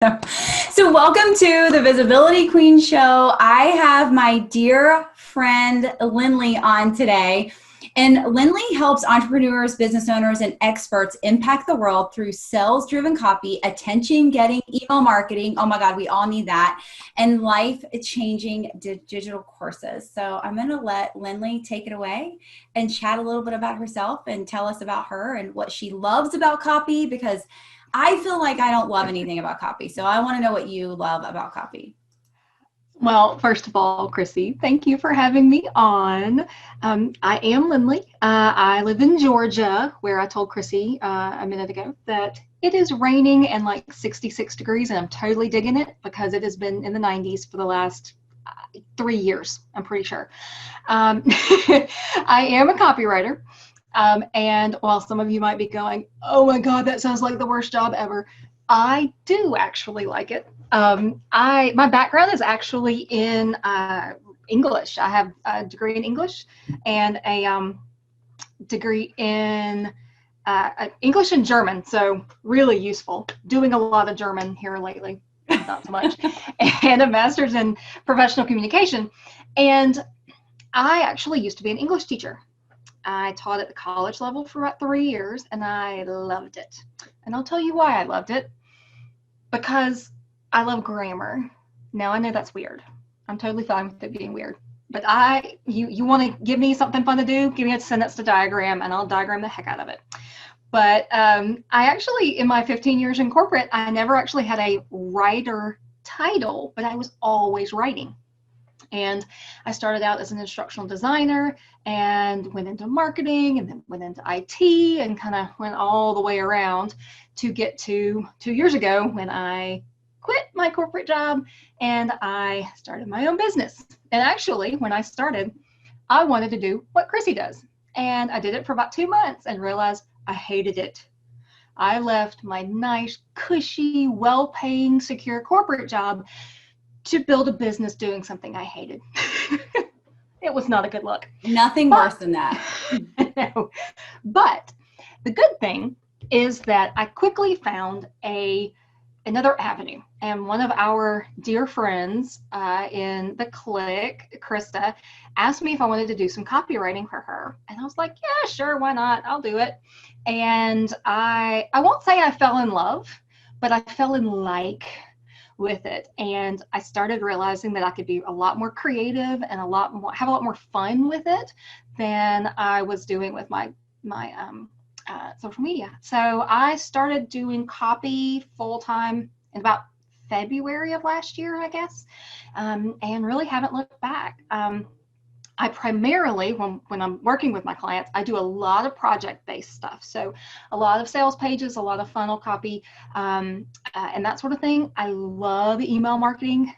So welcome to the Visibility Queen Show. I have my dear friend Lynley on today. And Lynley helps entrepreneurs, business owners, and experts impact the world through sales-driven copy, attention-getting email marketing. Oh my God, we all need that. And life-changing digital courses. So I'm going to let Lynley take it away and chat a little bit about herself and tell us about her and what she loves about copy, because I feel like I don't love anything about copy. So I want to know what you love about copy. Well, first of all, Chrissy, thank you for having me on. I am Lynley. I live in Georgia, where I told Chrissy a minute ago that it is raining and like 66 degrees, and I'm totally digging it because it has been in the 90s for the last 3 years, I'm pretty sure. I am a copywriter. And while some of you might be going, oh my God, that sounds like the worst job ever, I do actually like it. My background is actually in English. I have a degree in English and a degree in English and German, so really useful. Doing a lot of German here lately, not so much, and a master's in professional communication. And I actually used to be an English teacher. I taught at the college level for about 3 years, and I loved it. And I'll tell you why I loved it. Because I love grammar. Now, I know that's weird. I'm totally fine with it being weird. But you want to give me something fun to do? Give me a sentence to diagram, and I'll diagram the heck out of it. But I actually, in my 15 years in corporate, I never actually had a writer title, but I was always writing. And I started out as an instructional designer and went into marketing and then went into IT and kind of went all the way around to get to 2 years ago when I quit my corporate job and I started my own business. And actually, when I started, I wanted to do what Chrissy does. And I did it for about 2 months and realized I hated it. I left my nice, cushy, well-paying, secure corporate job to build a business doing something I hated. It was not a good look. Nothing worse than that. No. But the good thing is that I quickly found another avenue. And one of our dear friends in the clique, Krista, asked me if I wanted to do some copywriting for her. And I was like, yeah, sure, why not? I'll do it. And I won't say I fell in love, but I fell in like with it. And I started realizing that I could be a lot more creative and have a lot more fun with it than I was doing with my social media. So I started doing copy full-time in about February of last year, I guess, and really haven't looked back. I primarily, when I'm working with my clients, I do a lot of project-based stuff. So a lot of sales pages, a lot of funnel copy, and that sort of thing. I love email marketing.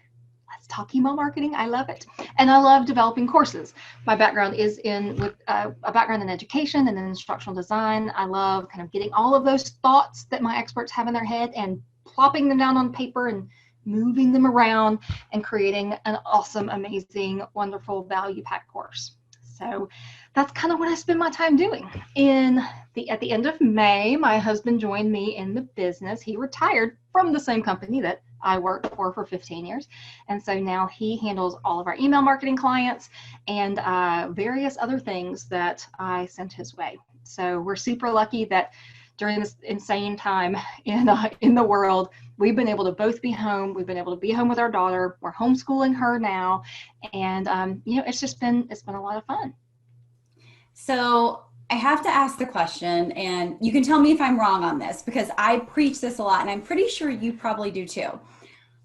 Let's talk email marketing. I love it. And I love developing courses. My background is with a background in education and in instructional design. I love kind of getting all of those thoughts that my experts have in their head and plopping them down on paper and moving them around and creating an awesome, amazing, wonderful value-packed course. So that's kind of what I spend my time doing. At the end of May, my husband joined me in the business. He retired from the same company that I worked for 15 years. And so now he handles all of our email marketing clients and various other things that I sent his way. So we're super lucky that during this insane time in the world, we've been able to both be home. We've been able to be home with our daughter. We're homeschooling her now. And, it's been a lot of fun. So I have to ask the question, and you can tell me if I'm wrong on this, because I preach this a lot, and I'm pretty sure you probably do too.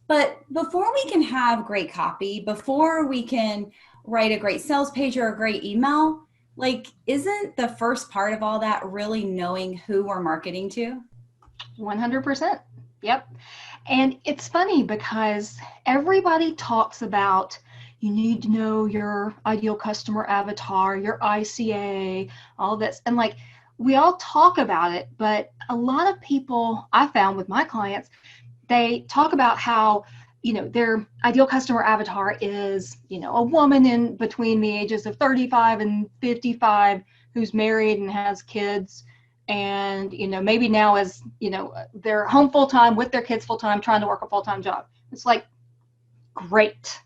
But before we can have great copy, before we can write a great sales page or a great email, isn't the first part of all that really knowing who we're marketing to? 100%. Yep. And it's funny because everybody talks about you need to know your ideal customer avatar, your ICA, all this. And we all talk about it, but a lot of people I found with my clients, they talk about how their ideal customer avatar is, a woman in between the ages of 35 and 55 who's married and has kids, And, maybe now as, they're home full time with their kids full time, trying to work a full time job. It's like, great.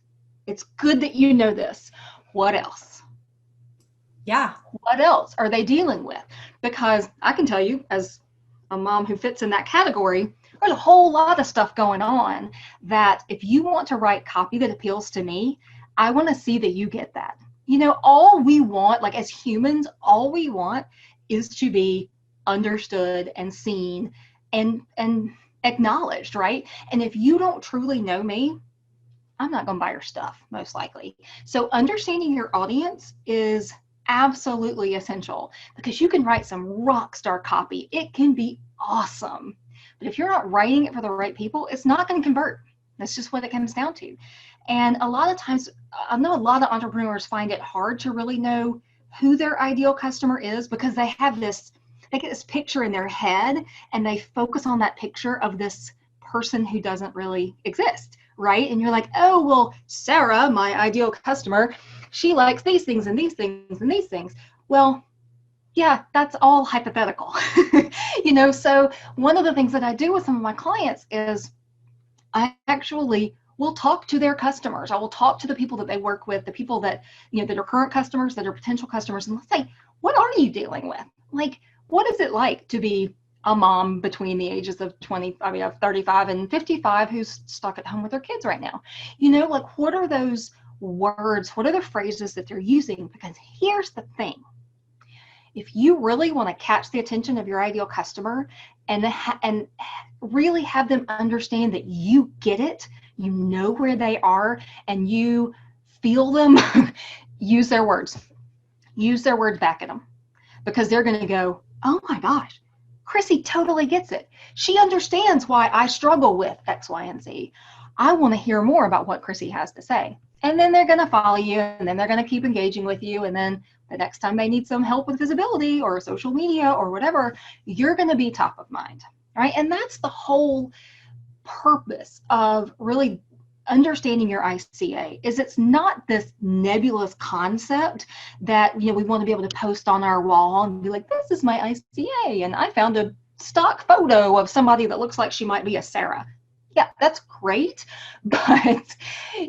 It's good that you know this. What else? Yeah. What else are they dealing with? Because I can tell you, as a mom who fits in that category, there's a whole lot of stuff going on that if you want to write copy that appeals to me, I want to see that you get that. All we want, like as humans, all we want is to be understood and seen and acknowledged, right? And if you don't truly know me, I'm not going to buy your stuff, most likely. So understanding your audience is absolutely essential, because you can write some rock star copy. It can be awesome. But if you're not writing it for the right people, it's not going to convert. That's just what it comes down to. And a lot of times, I know a lot of entrepreneurs find it hard to really know who their ideal customer is, because they get this picture in their head and they focus on that picture of this person who doesn't really exist, right? And you're like, oh, well, Sarah, my ideal customer, she likes these things and these things and these things. Well, yeah, that's all hypothetical. So one of the things that I do with some of my clients is I actually will talk to their customers. I will talk to the people that they work with, the people that, that are current customers, that are potential customers, and let's say, what are you dealing with? Like, what is it like to be a mom between the ages of 35 and 55 who's stuck at home with their kids right now? Like, what are those words? What are the phrases that they're using? Because here's the thing. If you really want to catch the attention of your ideal customer and really have them understand that you get it, you know where they are, and you feel them, use their words. Use their words back at them, because they're going to go, oh my gosh, Chrissy totally gets it. She understands why I struggle with X, Y, and Z. I want to hear more about what Chrissy has to say. And then they're going to follow you, and then they're going to keep engaging with you. And then the next time they need some help with visibility or social media or whatever, you're going to be top of mind, right? And that's the whole purpose of really understanding your ICA. Is it's not this nebulous concept that we want to be able to post on our wall and be like, this is my ICA, and I found a stock photo of somebody that looks like she might be a Sarah. Yeah, that's great, but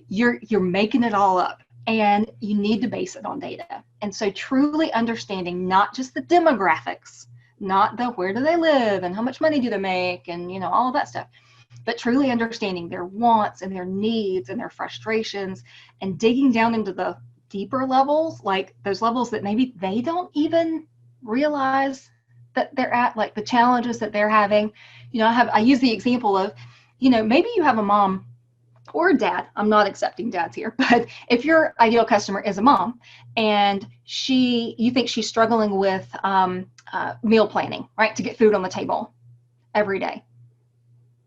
you're making it all up, and you need to base it on data. And so truly understanding not just the demographics, not the where do they live and how much money do they make and all of that stuff, but truly understanding their wants and their needs and their frustrations, and digging down into the deeper levels, like those levels that maybe they don't even realize that they're at, like the challenges that they're having. I use the example of, maybe you have a mom or a dad. I'm not accepting dads here, but if your ideal customer is a mom and you think she's struggling with meal planning, right, to get food on the table every day.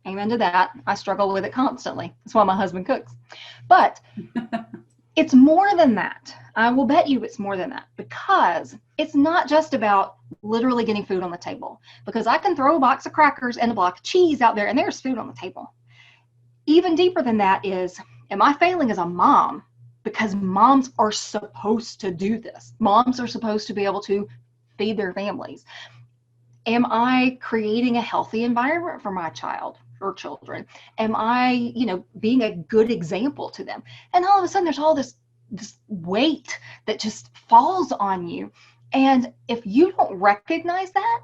Amen to that. I struggle with it constantly. That's why my husband cooks. But it's more than that. I will bet you it's more than that, because it's not just about literally getting food on the table, because I can throw a box of crackers and a block of cheese out there and there's food on the table. Even deeper than that is, am I failing as a mom? Because moms are supposed to do this. Moms are supposed to be able to feed their families. Am I creating a healthy environment for my child or children? Am I, being a good example to them? And all of a sudden there's all this weight that just falls on you. And if you don't recognize that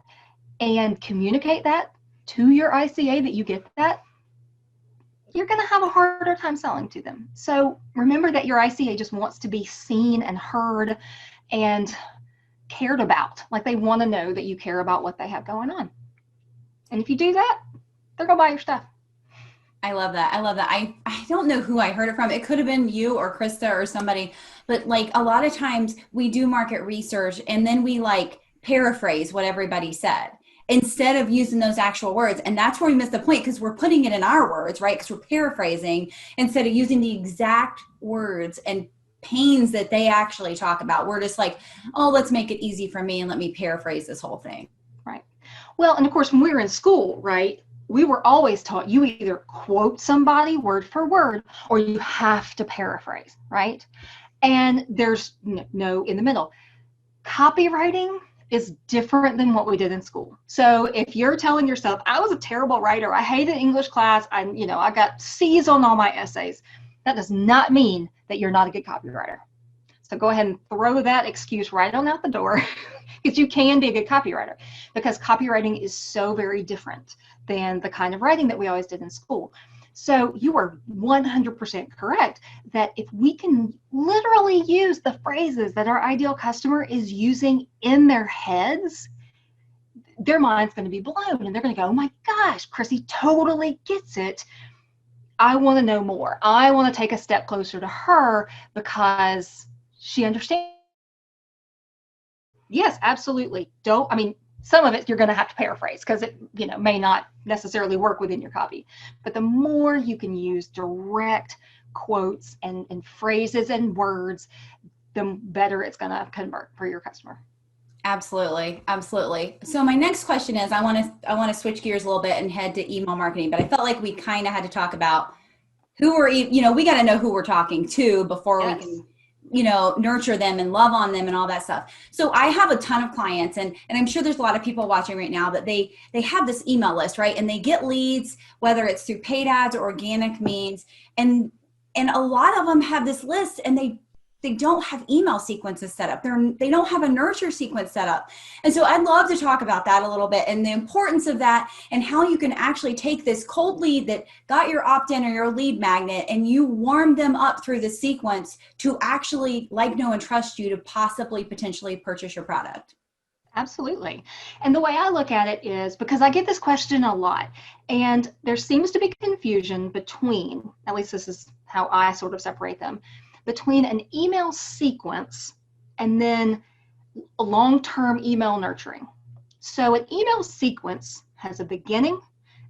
and communicate that to your ICA, that you get that, you're going to have a harder time selling to them. So remember that your ICA just wants to be seen and heard and cared about. Like, they want to know that you care about what they have going on. And if you do that, they're going to buy your stuff. I love that. I love that. I don't know who I heard it from. It could have been you or Krista or somebody, but like a lot of times we do market research and then we like paraphrase what everybody said instead of using those actual words. And that's where we miss the point, because we're putting it in our words, right? Because we're paraphrasing instead of using the exact words and pains that they actually talk about. We're just like, oh, let's make it easy for me and let me paraphrase this whole thing. Right. Well, and of course, when we were in school, right, we were always taught you either quote somebody word for word or you have to paraphrase, right? And there's no in the middle. Copywriting is different than what we did in school. So if you're telling yourself, I was a terrible writer, I hated English class, I got C's on all my essays, that does not mean that you're not a good copywriter. So go ahead and throw that excuse right on out the door, because you can be a good copywriter, because copywriting is so very different than the kind of writing that we always did in school. So you are 100% correct that if we can literally use the phrases that our ideal customer is using in their heads, their mind's going to be blown and they're going to go, oh my gosh, Chrissy totally gets it. I want to know more. I want to take a step closer to her because she understands. Yes, absolutely. Some of it you're going to have to paraphrase because it may not necessarily work within your copy. But the more you can use direct quotes and phrases and words, the better it's going to convert for your customer. Absolutely. Absolutely. So my next question is, I want to switch gears a little bit and head to email marketing, but I felt like we kind of had to talk about who we're, we got to know who we're talking to before we can nurture them and love on them and all that stuff. So I have a ton of clients and I'm sure there's a lot of people watching right now that they have this email list, right? And they get leads, whether it's through paid ads or organic means. And a lot of them have this list and they don't have email sequences set up. They don't have a nurture sequence set up. And so I'd love to talk about that a little bit and the importance of that and how you can actually take this cold lead that got your opt-in or your lead magnet and you warm them up through the sequence to actually like, know, and trust you to possibly potentially purchase your product. Absolutely. And the way I look at it is because I get this question a lot and there seems to be confusion between, at least this is how I sort of separate them, between an email sequence and then a long-term email nurturing. So an email sequence has a beginning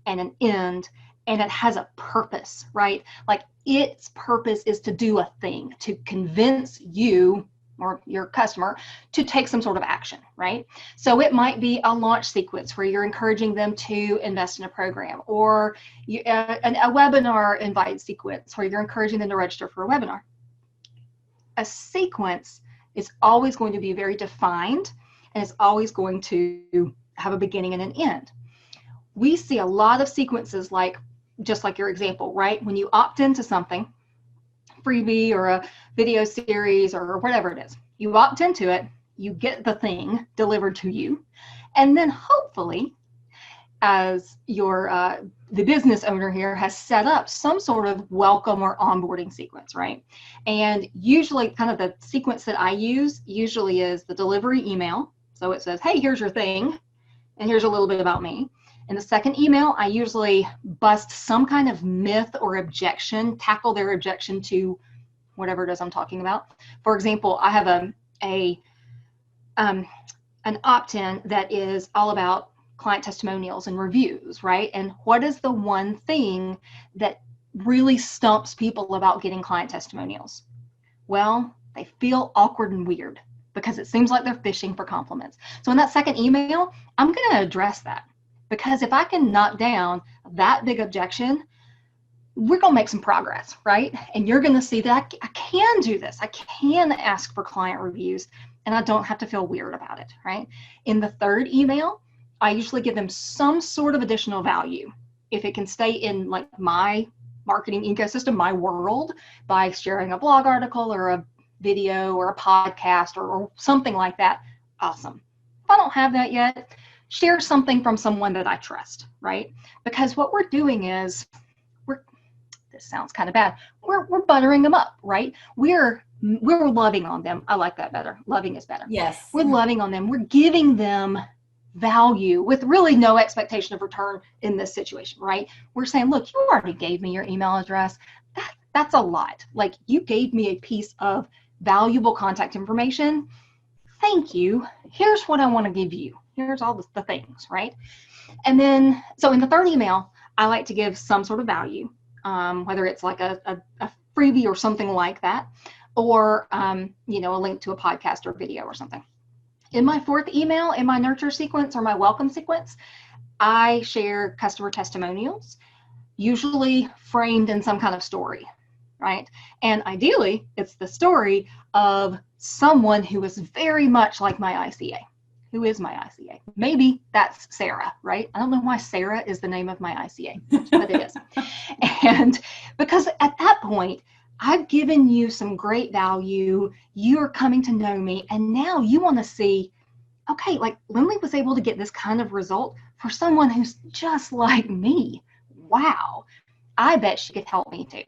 and an end, and it has a purpose, right? Like its purpose is to do a thing, to convince you or your customer to take some sort of action, right? So it might be a launch sequence where you're encouraging them to invest in a program, or a webinar invite sequence where you're encouraging them to register for a webinar. A sequence is always going to be very defined and it's always going to have a beginning and an end. We see a lot of sequences just like your example, right? When you opt into something, freebie or a video series or whatever it is, you opt into it, you get the thing delivered to you, and then hopefully as the business owner here has set up some sort of welcome or onboarding sequence, right? And usually kind of the sequence that I use usually is the delivery email. So it says, hey, here's your thing, and here's a little bit about me. In the second email, I usually bust some kind of myth or objection, tackle their objection to whatever it is I'm talking about. For example, I have an opt-in that is all about client testimonials and reviews, right? And what is the one thing that really stumps people about getting client testimonials? Well, they feel awkward and weird because it seems like they're fishing for compliments. So in that second email, I'm going to address that, because if I can knock down that big objection, we're going to make some progress, right? And you're going to see that I can do this. I can ask for client reviews and I don't have to feel weird about it, right? In the third email, I usually give them some sort of additional value. If it can stay in like my marketing ecosystem, my world, by sharing a blog article or a video or a podcast or something like that, awesome. If I don't have that yet, share something from someone that I trust, right? Because what we're doing is, this sounds kind of bad, we're buttering them up, right? We're loving on them. I like that better. Loving is better. Yes. We're loving on them. We're giving them value with really no expectation of return in this situation, right? We're saying, look, you already gave me your email address. That's a lot. Like, you gave me a piece of valuable contact information. Thank you. Here's what I want to give you. Here's all the things, right? And then, so in the third email, I like to give some sort of value, whether it's like a freebie or something like that, or a link to a podcast or video or something. In my fourth email, in my nurture sequence or my welcome sequence, I share customer testimonials, usually framed in some kind of story, right? And ideally, it's the story of someone who is very much like my ICA, who is my ICA? Maybe that's Sarah, right? I don't know why Sarah is the name of my ICA, but it is. And because at that point, I've given you some great value. You're coming to know me. And now you want to see, okay, like Lynley was able to get this kind of result for someone who's just like me. Wow. I bet she could help me too.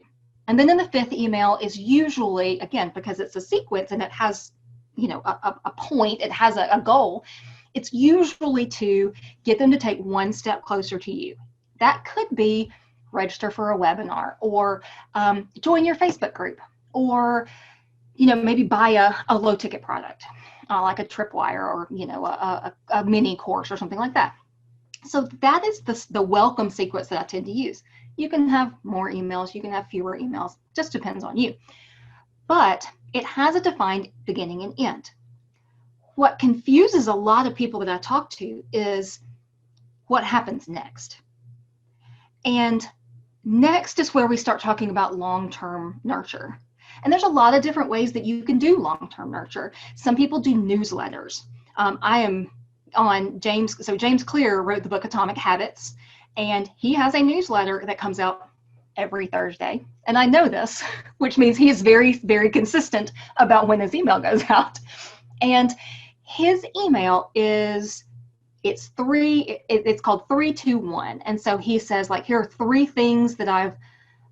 And then in the fifth email is usually, again, because it's a sequence and it has, a point, it has a goal, it's usually to get them to take one step closer to you. That could be register for a webinar, or join your Facebook group, or, maybe buy a low ticket product, like a tripwire, or, a mini course or something like that. So that is the welcome sequence that I tend to use. You can have more emails, you can have fewer emails, just depends on you. But it has a defined beginning and end. What confuses a lot of people that I talk to is what happens next. And next is where we start talking about long-term nurture. And there's a lot of different ways that you can do long-term nurture. Some people do newsletters. I am on James. So James Clear wrote the book Atomic Habits, and he has a newsletter that comes out every Thursday. And I know this, which means he is very, very consistent about when his email goes out. And his email is, it's called 3-2-1. And so he says, like, here are 3 things that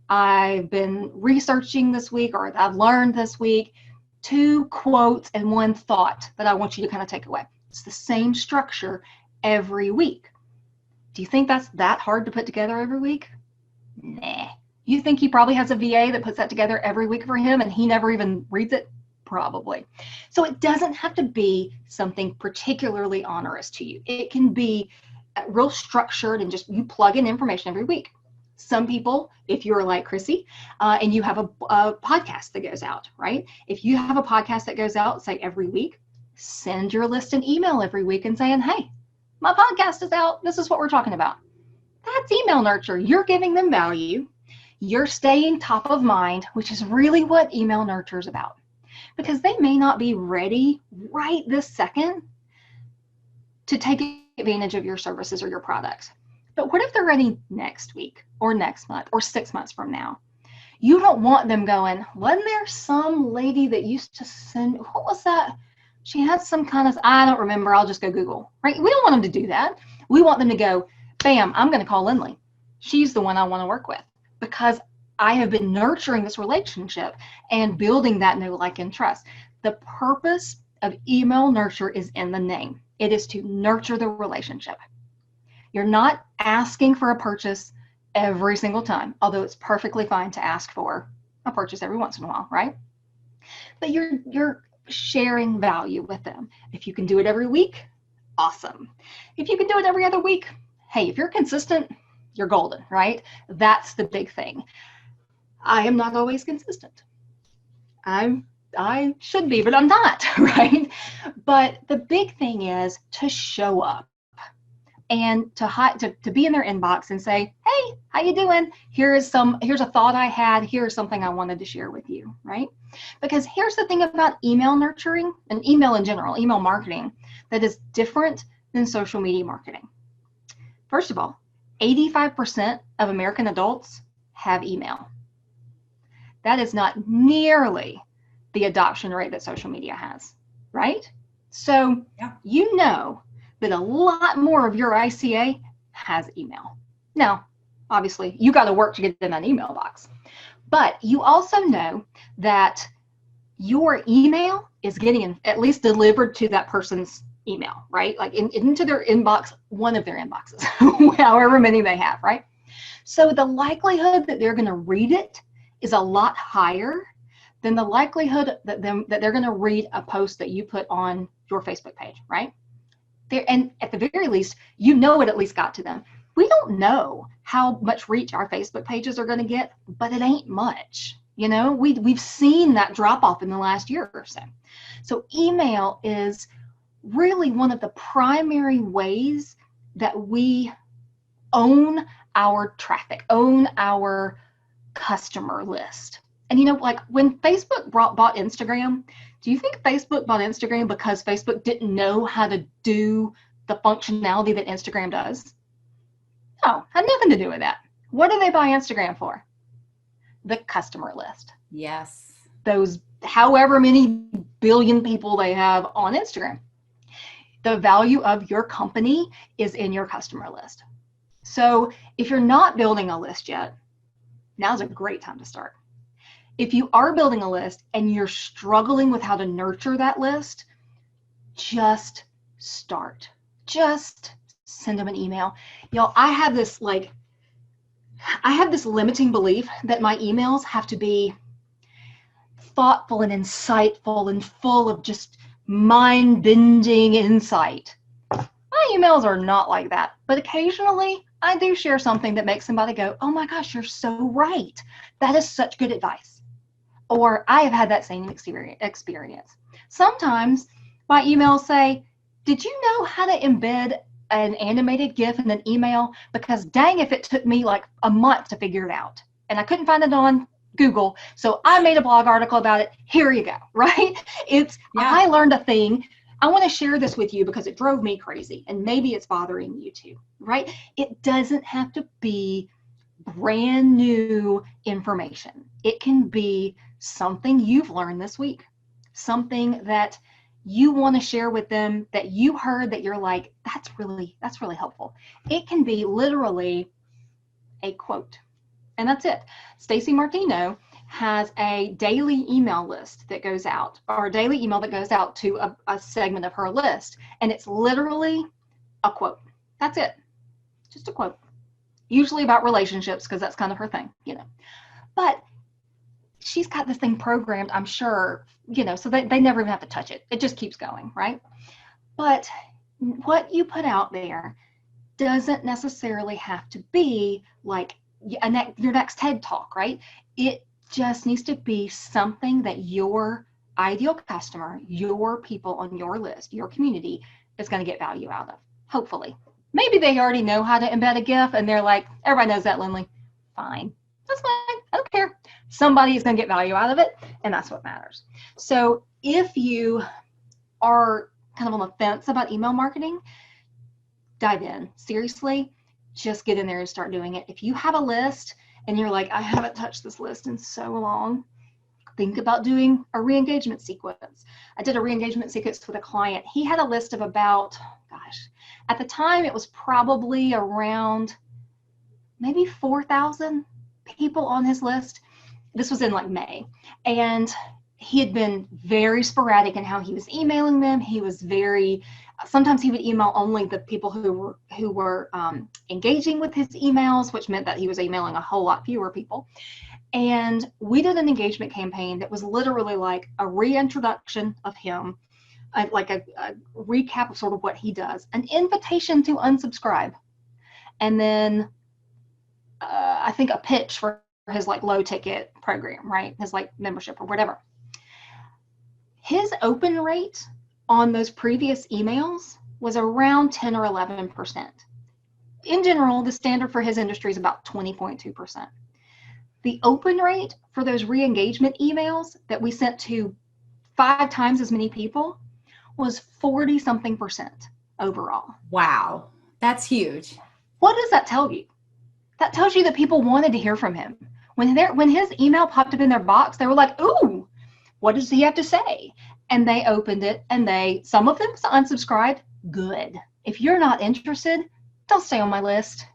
I've been researching this week, or I've learned this week, 2 quotes and 1 thought that I want you to kind of take away. It's the same structure every week. Do you think that's that hard to put together every week? Nah. You think he probably has a VA that puts that together every week for him and he never even reads it? Probably. So it doesn't have to be something particularly onerous to you. It can be real structured and just you plug in information every week. Some people, if you're like Chrissy, and you have a podcast that goes out, right? If you have a podcast that goes out, say every week, send your list an email every week and saying, hey, my podcast is out. This is what we're talking about. That's email nurture. You're giving them value. You're staying top of mind, which is really what email nurture is about. Because they may not be ready right this second to take advantage of your services or your products. But what if they're ready next week or next month or 6 months from now? You don't want them going, wasn't there some lady that used to send, what was that? She had some kind of, I don't remember, I'll just go Google, right? We don't want them to do that. We want them to go, bam, I'm going to call Lynley. She's the one I want to work with because I have been nurturing this relationship and building that know, like, and trust. The purpose of email nurture is in the name. It is to nurture the relationship. You're not asking for a purchase every single time, although it's perfectly fine to ask for a purchase every once in a while, right? But you're sharing value with them. If you can do it every week, awesome. If you can do it every other week, hey, if you're consistent, you're golden, right? That's the big thing. I am not always consistent. I should be, but I'm not, right? But the big thing is to show up and to be in their inbox and say, hey, how you doing? Here's a thought I had. Here's something I wanted to share with you, right? Because here's the thing about email nurturing and email in general, email marketing, that is different than social media marketing. First of all, 85% of American adults have email. That is not nearly the adoption rate that social media has, right? So you know that a lot more of your ICA has email. Now, obviously, you got to work to get in that email box. But you also know that your email is getting at least delivered to that person's email, right? Like into their inbox, one of their inboxes, however many they have, right? So the likelihood that they're going to read it is a lot higher than the likelihood that they're going to read a post that you put on your Facebook page, right? And at the very least, you know it at least got to them. We don't know how much reach our Facebook pages are going to get, but it ain't much. You know, we've seen that drop off in the last year or so. So email is really one of the primary ways that we own our traffic, own our customer list. And like when Facebook bought Instagram, do you think Facebook bought Instagram because Facebook didn't know how to do the functionality that Instagram does? No, had nothing to do with that. What do they buy Instagram for? The customer list. Yes. Those however many billion people they have on Instagram. The value of your company is in your customer list. So if you're not building a list yet, now's a great time to start. If you are building a list and you're struggling with how to nurture that list, just start. Just send them an email. Y'all, I have this limiting belief that my emails have to be thoughtful and insightful and full of just mind-bending insight. My emails are not like that, but occasionally I do share something that makes somebody go, oh my gosh, you're so right. That is such good advice. Or I have had that same experience. Sometimes my emails say, did you know how to embed an animated GIF in an email? Because dang if it took me like a month to figure it out. And I couldn't find it on Google. So I made a blog article about it. Here you go, right? I learned a thing. I want to share this with you because it drove me crazy and maybe it's bothering you too, right? It doesn't have to be brand new information. It can be something you've learned this week, something that you want to share with them that you heard that you're like, that's really helpful. It can be literally a quote. And that's it. Stacy Martino has a daily email list that goes out, or a daily email that goes out to a segment of her list. And it's literally a quote. That's it. Just a quote. Usually about relationships, because that's kind of her thing, But she's got this thing programmed, I'm sure, so they never even have to touch it. It just keeps going, right? But what you put out there doesn't necessarily have to be like your next TED Talk, right? It just needs to be something that your ideal customer, your people on your list, your community is going to get value out of, hopefully. Maybe they already know how to embed a GIF and they're like, everybody knows that, Lynley. Fine. That's fine. I don't care. Somebody is going to get value out of it, and that's what matters. So if you are kind of on the fence about email marketing, dive in. Seriously, just get in there and start doing it. If you have a list and you're like, I haven't touched this list in so long, think about doing a re-engagement sequence. I did a re-engagement sequence with a client. He had a list of about, at the time it was probably around maybe 4,000 people on his list. This was in like May. And he had been very sporadic in how he was emailing them. He was sometimes he would email only the people who were engaging with his emails, which meant that he was emailing a whole lot fewer people. And we did an engagement campaign that was literally like a reintroduction of him, like a recap of sort of what he does, an invitation to unsubscribe, and then I think a pitch for his like low ticket program, right? His like membership or whatever. His open rate on those previous emails was around 10 or 11%. In general, the standard for his industry is about 20.2%. The open rate for those re-engagement emails that we sent to 5 times as many people was 40-something% overall. Wow, that's huge. What does that tell you? That tells you that people wanted to hear from him. When his email popped up in their box, they were like, ooh, what does he have to say? And they opened it, and some of them unsubscribed. Good. If you're not interested, don't stay on my list.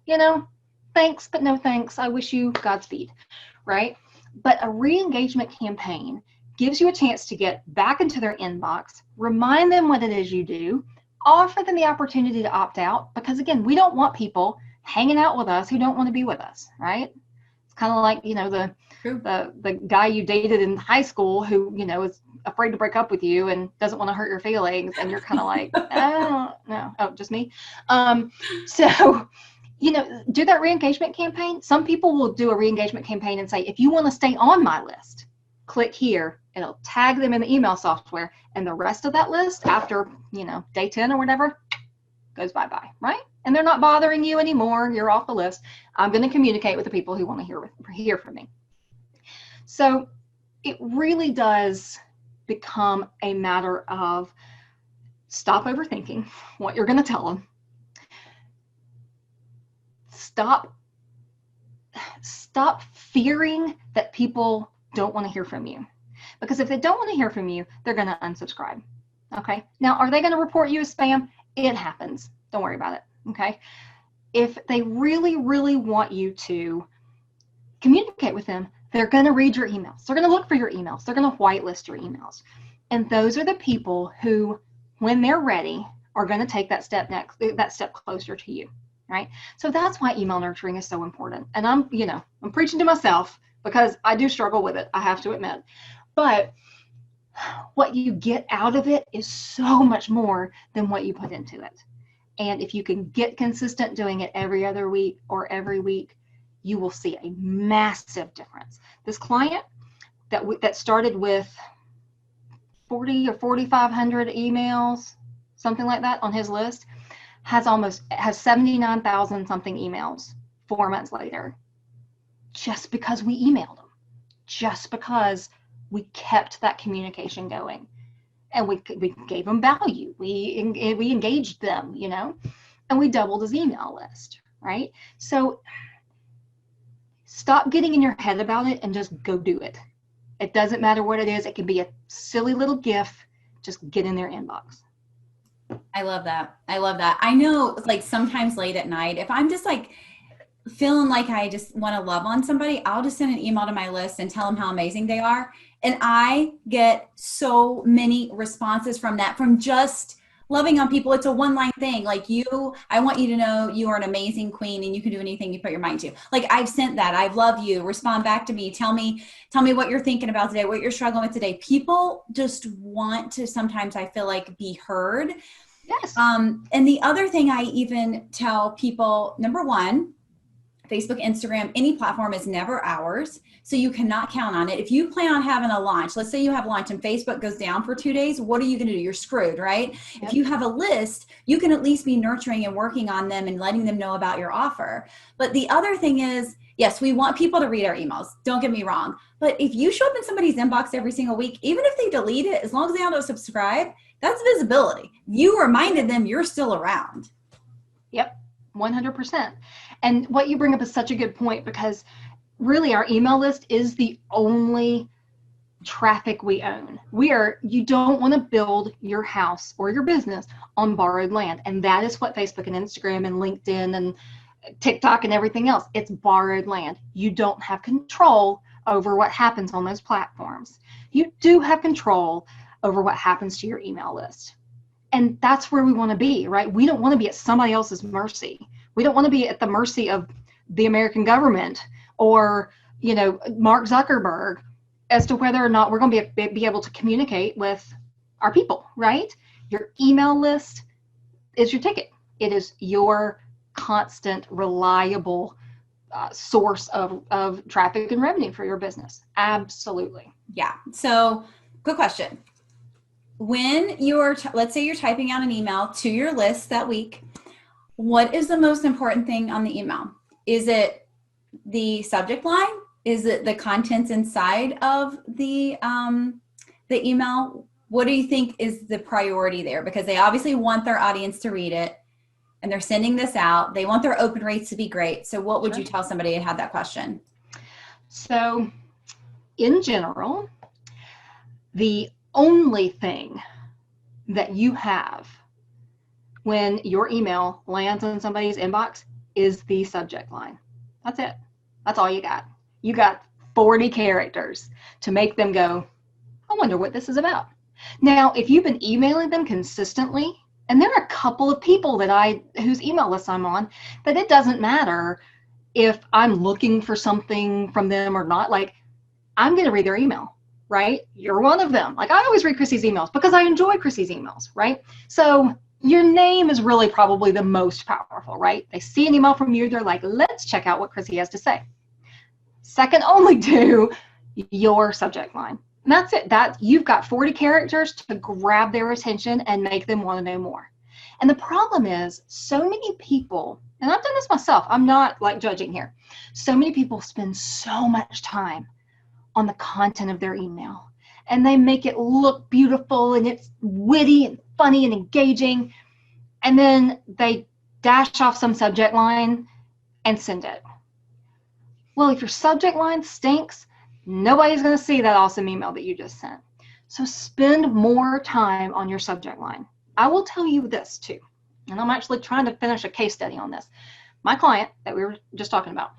Thanks, but no thanks. I wish you Godspeed, right? But a re-engagement campaign gives you a chance to get back into their inbox, remind them what it is you do, offer them the opportunity to opt out, because again, we don't want people hanging out with us who don't want to be with us, right? It's kind of like, the guy you dated in high school who, is afraid to break up with you and doesn't want to hurt your feelings, and you're kind of like, oh, no, oh, just me. So, do that re-engagement campaign. Some people will do a re-engagement campaign and say, if you want to stay on my list, click here. It'll tag them in the email software, and the rest of that list after, day 10 or whatever goes bye-bye, right? And they're not bothering you anymore. You're off the list. I'm going to communicate with the people who want to hear from me. So it really does become a matter of stop overthinking what you're going to tell them. Stop fearing that people don't want to hear from you. Because if they don't want to hear from you, they're going to unsubscribe. Okay. Now, are they going to report you as spam? It happens. Don't worry about it. Okay. If they really, really want you to communicate with them, they're going to read your emails. They're going to look for your emails. They're going to whitelist your emails. And those are the people who, when they're ready, are going to take that step closer to you. Right. So that's why email nurturing is so important. And I'm preaching to myself because I do struggle with it, I have to admit. But what you get out of it is so much more than what you put into it. And if you can get consistent doing it every other week or every week, you will see a massive difference. This client that started with 40 or 4,500 emails, something like that on his list, has 79,000 something emails 4 months later, just because we emailed them, just because we kept that communication going, and we gave them value. We engaged them, and we doubled his email list, right? So stop getting in your head about it and just go do it. It doesn't matter what it is. It can be a silly little GIF. Just get in their inbox. I love that. I know, like, sometimes late at night, if I'm just like feeling like I just want to love on somebody, I'll just send an email to my list and tell them how amazing they are. And I get so many responses from that, from just loving on people. It's a one-line thing. Like, I want you to know you are an amazing queen and you can do anything you put your mind to. Like, I've sent that. I love you. Respond back to me. Tell me what you're thinking about today, what you're struggling with today. People just want to, sometimes I feel like, be heard. Yes. And the other thing I even tell people, number one, Facebook, Instagram, any platform is never ours. So you cannot count on it. If you plan on having a launch, let's say you have lunch and Facebook goes down for 2 days, what are you going to do? You're screwed, right? Yep. If you have a list, you can at least be nurturing and working on them and letting them know about your offer. But the other thing is, yes, we want people to read our emails. Don't get me wrong. But if you show up in somebody's inbox every single week, even if they delete it, as long as they don't subscribe, that's visibility. You reminded them you're still around. Yep, 100%. And what you bring up is such a good point, because really our email list is the only traffic we own. You don't want to build your house or your business on borrowed land. And that is what Facebook and Instagram and LinkedIn and TikTok and everything else, it's borrowed land. You don't have control over what happens on those platforms. You do have control over what happens to your email list. And that's where we want to be, right? We don't want to be at somebody else's mercy. We don't want to be at the mercy of the American government or, Mark Zuckerberg as to whether or not we're going to be able to communicate with our people, right? Your email list is your ticket. It is your constant, reliable source of traffic and revenue for your business. Absolutely. Yeah. So, good question. When let's say you're typing out an email to your list that week, what is the most important thing on the email? Is it the subject line? Is it the contents inside of the email? What do you think is the priority there? Because they obviously want their audience to read it and they're sending this out. They want their open rates to be great. So what would you tell somebody who had that question? So in general, the only thing that you have when your email lands in somebody's inbox is the subject line. That's it. That's all you got. You got 40 characters to make them go, I wonder what this is about. Now, if you've been emailing them consistently, and there are a couple of people whose email list I'm on, that it doesn't matter if I'm looking for something from them or not. Like, I'm going to read their email. Right? You're one of them. Like, I always read Chrissy's emails because I enjoy Chrissy's emails, right? So your name is really probably the most powerful, right? They see an email from you, they're like, let's check out what Chrissy has to say. Second only to your subject line. And that's it. You've got 40 characters to grab their attention and make them want to know more. And the problem is, so many people, and I've done this myself, I'm not like judging here, so many people spend so much time on the content of their email. And they make it look beautiful and it's witty and funny and engaging. And then they dash off some subject line and send it. Well, if your subject line stinks, nobody's going to see that awesome email that you just sent. So spend more time on your subject line. I will tell you this too, and I'm actually trying to finish a case study on this. My client that we were just talking about,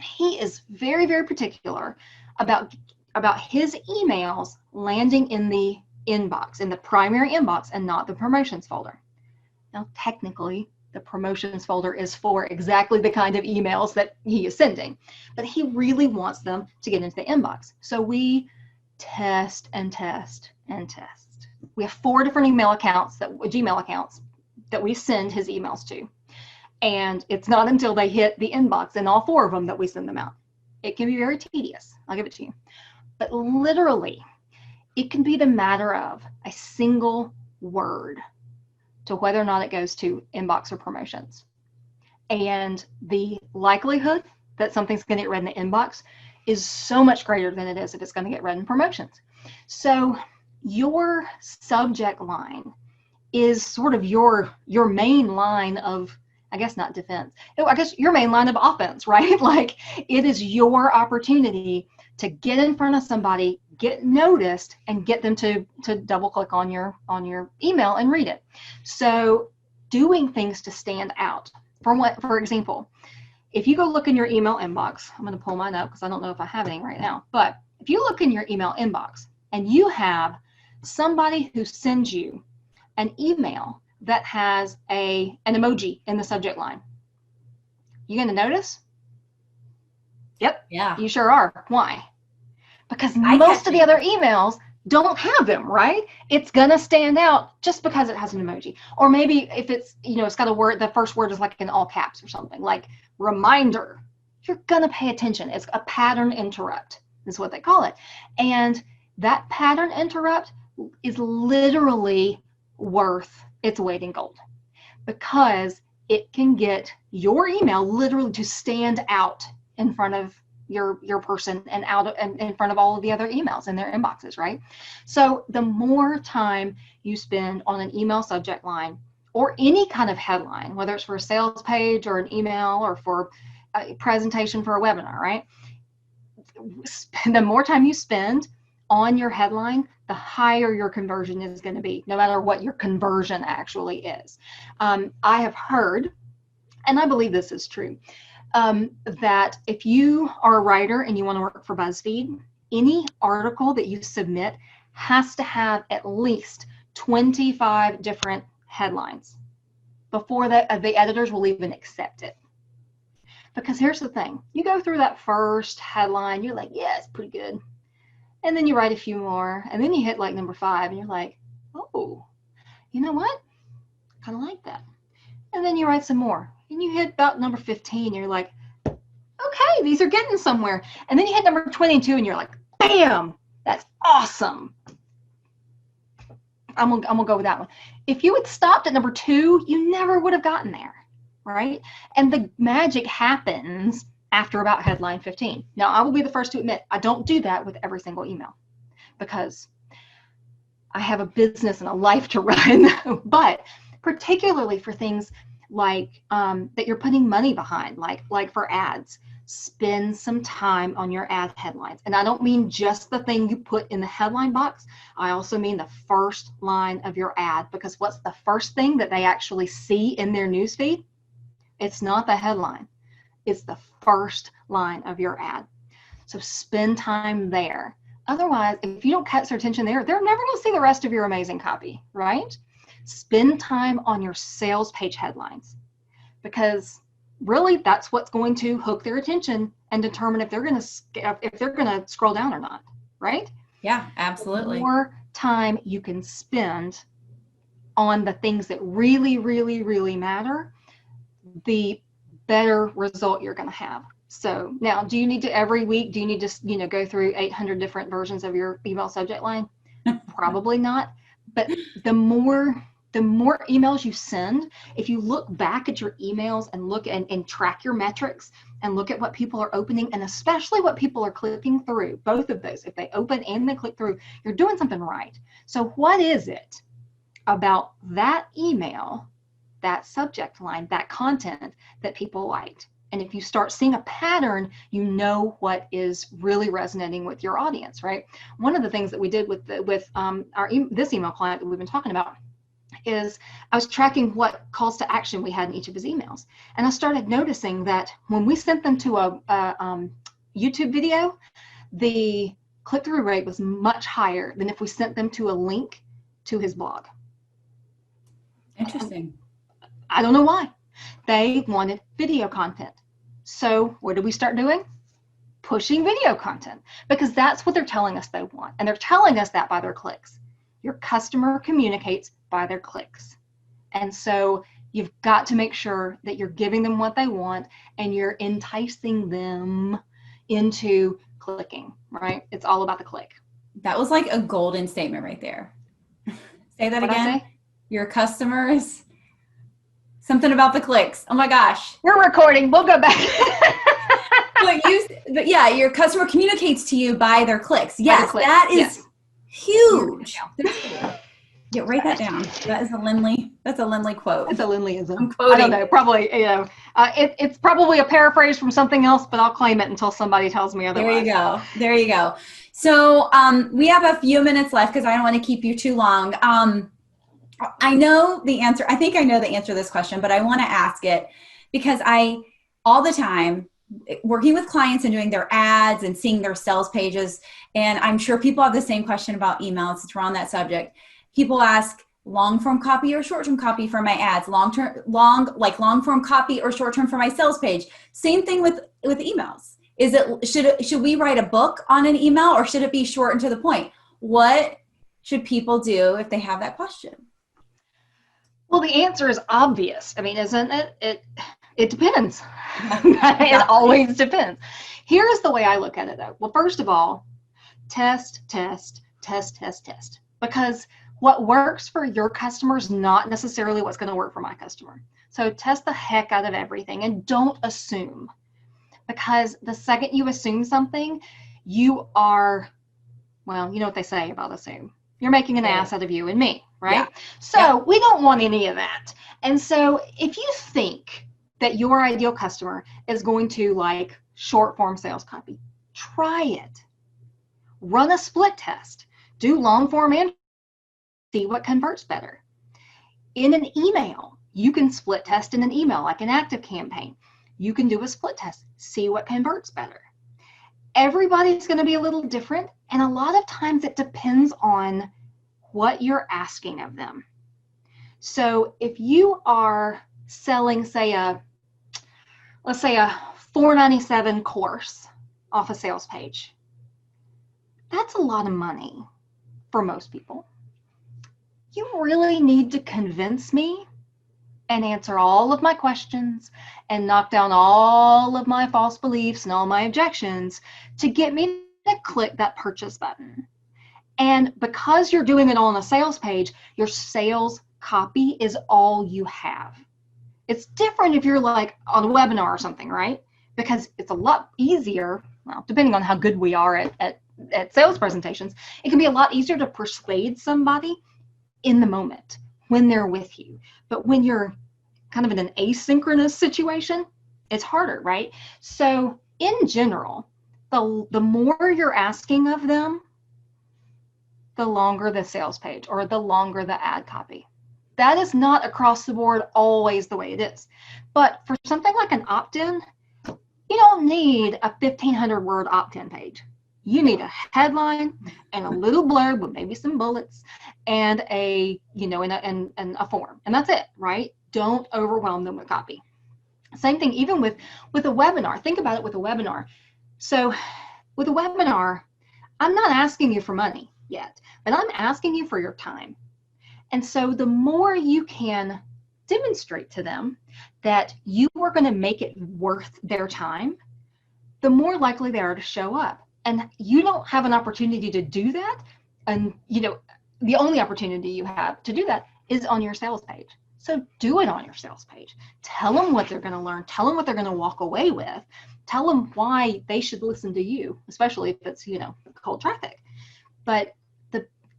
he is very, very particular about his emails landing in the inbox, in the primary inbox, and not the promotions folder. Now, technically, the promotions folder is for exactly the kind of emails that he is sending, but he really wants them to get into the inbox. So we test and test and test. We have 4 different Gmail accounts that we send his emails to. And it's not until they hit the inbox in all 4 of them that we send them out. It can be very tedious. I'll give it to you. But literally, it can be the matter of a single word to whether or not it goes to inbox or promotions. And the likelihood that something's going to get read in the inbox is so much greater than it is if it's going to get read in promotions. So your subject line is sort of your main line of, I guess not defense, I guess your main line of offense, right? Like it is your opportunity to get in front of somebody, get noticed, and get them to double click on your email and read it. So doing things to stand out. For example, if you go look in your email inbox, I'm going to pull mine up because I don't know if I have any right now, but if you look in your email inbox and you have somebody who sends you an email that has an emoji in the subject line, you going to notice? Yep. Yeah. You sure are. Why? Because most of the other emails don't have them, right? It's going to stand out just because it has an emoji. Or maybe if it's, it's got a word, the first word is like in all caps or something, like reminder. You're going to pay attention. It's a pattern interrupt is what they call it. And that pattern interrupt is literally worth its weight in gold because it can get your email literally to stand out in front of your person and in front of all of the other emails in their inboxes, right? So the more time you spend on an email subject line or any kind of headline, whether it's for a sales page or an email or for a presentation for a webinar, right? The more time you spend on your headline, the higher your conversion is going to be, no matter what your conversion actually is. I have heard, and I believe this is true, that if you are a writer and you want to work for BuzzFeed, any article that you submit has to have at least 25 different headlines before the editors will even accept it. Because here's the thing, you go through that first headline, you're like, yeah, it's pretty good. And then you write a few more, and then you hit like number 5, and you're like, oh, you know what? I kind of like that. And then you write some more, and you hit about number 15, and you're like, okay, these are getting somewhere. And then you hit number 22, and you're like, bam, that's awesome. I'm gonna go with that one. If you had stopped at number 2, you never would have gotten there, right? And the magic happens after about headline 15. Now, I will be the first to admit, I don't do that with every single email because I have a business and a life to run, but particularly for things like that you're putting money behind, like for ads, spend some time on your ad headlines. And I don't mean just the thing you put in the headline box. I also mean the first line of your ad, because what's the first thing that they actually see in their newsfeed? It's not the headline. It's the first line of your ad. So spend time there. Otherwise, if you don't catch their attention there, they're never going to see the rest of your amazing copy, right? Spend time on your sales page headlines, because really that's what's going to hook their attention and determine if they're going to scroll down or not, right? Yeah, absolutely. The more time you can spend on the things that really, really, really matter, the better result you're going to have. So now, do you need to every week, do you need to, go through 800 different versions of your email subject line? Probably not. But the more The more emails you send, if you look back at your emails and look and track your metrics and look at what people are opening, and especially what people are clicking through, both of those, if they open and they click through, you're doing something right. So what is it about that email, that subject line, that content that people liked? And if you start seeing a pattern, you know what is really resonating with your audience, right? One of the things that we did with this email client that we've been talking about is I was tracking what calls to action we had in each of his emails. And I started noticing that when we sent them to a YouTube video, the click-through rate was much higher than if we sent them to a link to his blog. Interesting. I don't know why. They wanted video content. So what did we start doing? Pushing video content, because that's what they're telling us they want. And they're telling us that by their clicks. Your customer communicates by their clicks. And so you've got to make sure that you're giving them what they want and you're enticing them into clicking, right? It's all about the click. That was like a golden statement right there. Say that again. Your customers, something about the clicks. Oh my gosh. We're recording. We'll go back. but yeah, your customer communicates to you by their clicks. Yes, clicks. That is yes. Huge. Yeah, write that down. That is that's a Lynley quote. It's a Lynleyism. I'm quoting. I don't know, probably, it's probably a paraphrase from something else, but I'll claim it until somebody tells me otherwise. There you go. So we have a few minutes left because I don't want to keep you too long. I know the answer. I think I know the answer to this question, but I want to ask it because all the time, working with clients and doing their ads and seeing their sales pages. And I'm sure people have the same question about emails since we're on that subject. People ask long form copy or short term copy for my ads, long form copy or short term for my sales page. Same thing with emails. Should we write a book on an email or should it be short and to the point? What should people do if they have that question? Well, the answer is obvious. I mean, isn't it? It depends. It always depends. Here's the way I look at it, though. Well, first of all, test. Because what works for your customer is not necessarily what's going to work for my customer. So test the heck out of everything and don't assume. Because the second you assume something, you are, well, you know what they say about assume. You're making an ass out of you and me, right? Yeah. So we don't want any of that. And so if you think that your ideal customer is going to like short form sales copy, try it. Run a split test. Do long form and see what converts better. In an email, you can split test in an email, like an active campaign. You can do a split test, see what converts better. Everybody's going to be a little different, and a lot of times it depends on what you're asking of them. So if you are selling, let's say a $4.97 course off a sales page, that's a lot of money for most people. You really need to convince me and answer all of my questions and knock down all of my false beliefs and all my objections to get me to click that purchase button. And because you're doing it all on a sales page, your sales copy is all you have. It's different if you're like on a webinar or something, right? Because it's a lot easier, well, depending on how good we are at sales presentations, it can be a lot easier to persuade somebody in the moment when they're with you. But when you're kind of in an asynchronous situation, it's harder, right? So in general, the more you're asking of them, the longer the sales page or the longer the ad copy. That is not across the board always the way it is. But for something like an opt-in, you don't need a 1,500 word opt-in page. You need a headline and a little blurb with maybe some bullets and a form. And that's it, right? Don't overwhelm them with copy. Same thing even with a webinar. Think about it with a webinar. So with a webinar, I'm not asking you for money yet, but I'm asking you for your time. And so the more you can demonstrate to them that you are going to make it worth their time, the more likely they are to show up. And you don't have an opportunity to do that. And, the only opportunity you have to do that is on your sales page. So do it on your sales page. Tell them what they're going to learn. Tell them what they're going to walk away with. Tell them why they should listen to you, especially if it's, cold traffic. But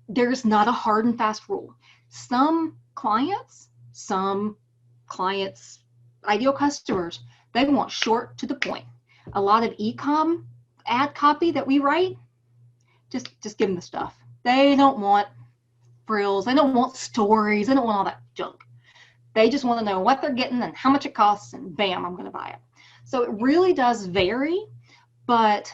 there's not a hard and fast rule. Some clients, ideal customers, they want short to the point. A lot of e-com ad copy that we write, just give them the stuff. They don't want frills. They don't want stories. They don't want all that junk. They just want to know what they're getting and how much it costs, and bam, I'm going to buy it. So it really does vary, but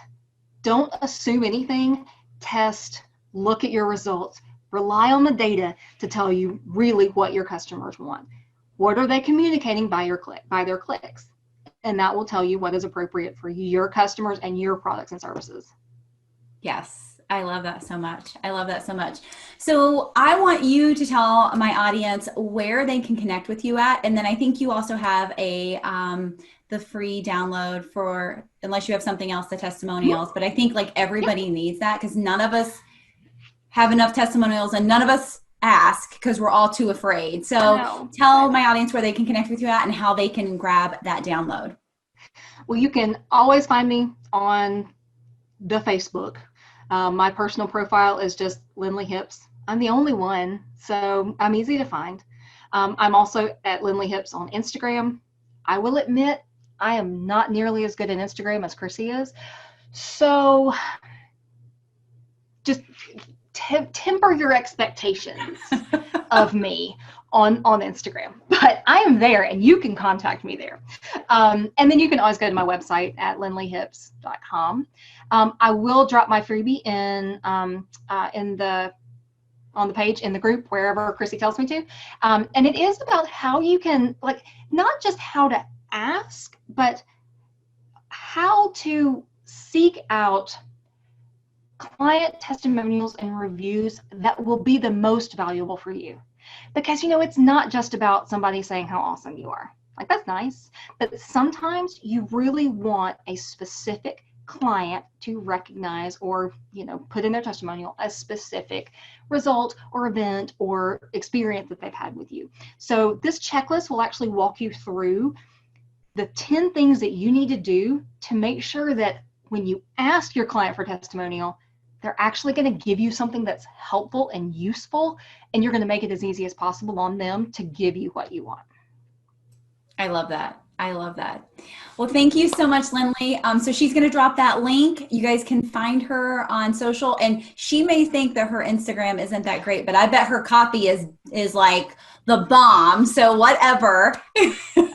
don't assume anything. Test, look at your results, rely on the data to tell you really what your customers want. What are they communicating by their clicks? And that will tell you what is appropriate for your customers and your products and services. Yes, I love that so much. I love that so much. So I want you to tell my audience where they can connect with you at. And then I think you also have the free download for, unless you have something else, the testimonials. But I think like everybody needs that, because none of us have enough testimonials and none of us ask because we're all too afraid. So tell my audience where they can connect with you at and how they can grab that download. Well, you can always find me on the Facebook. My personal profile is just Lynley Hipps. I'm the only one, so I'm easy to find. I'm also at Lynley Hipps on Instagram. I will admit, I am not nearly as good at Instagram as Chrissy is. So just temper your expectations of me on Instagram. But I am there, and you can contact me there. And then you can always go to my website at lynleyhipps.com. I will drop my freebie on the page in the group, wherever Chrissy tells me to. And it is about how you can, like, not just how to ask, but how to seek out client testimonials and reviews that will be the most valuable for you. Because, it's not just about somebody saying how awesome you are. Like, that's nice. But sometimes you really want a specific client to recognize or, put in their testimonial a specific result or event or experience that they've had with you. So this checklist will actually walk you through the 10 things that you need to do to make sure that when you ask your client for testimonial, they're actually going to give you something that's helpful and useful, and you're going to make it as easy as possible on them to give you what you want. I love that. I love that. Well, thank you so much, Lynley. So she's going to drop that link. You guys can find her on social, and she may think that her Instagram isn't that great, but I bet her copy is like the bomb. So whatever.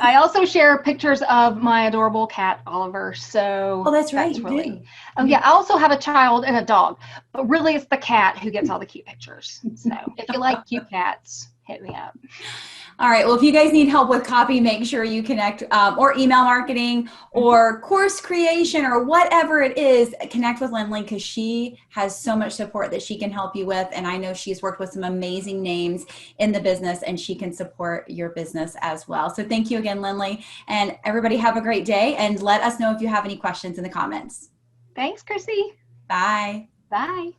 I also share pictures of my adorable cat, Oliver. So that's right. Really. Oh yeah. I also have a child and a dog, but really it's the cat who gets all the cute pictures. So if you like cute cats, hit me up. All right. Well, if you guys need help with copy, make sure you connect or email marketing or course creation or whatever it is, connect with Lynley, because she has so much support that she can help you with. And I know she's worked with some amazing names in the business, and she can support your business as well. So thank you again, Lynley, and everybody have a great day, and let us know if you have any questions in the comments. Thanks, Chrissy. Bye. Bye.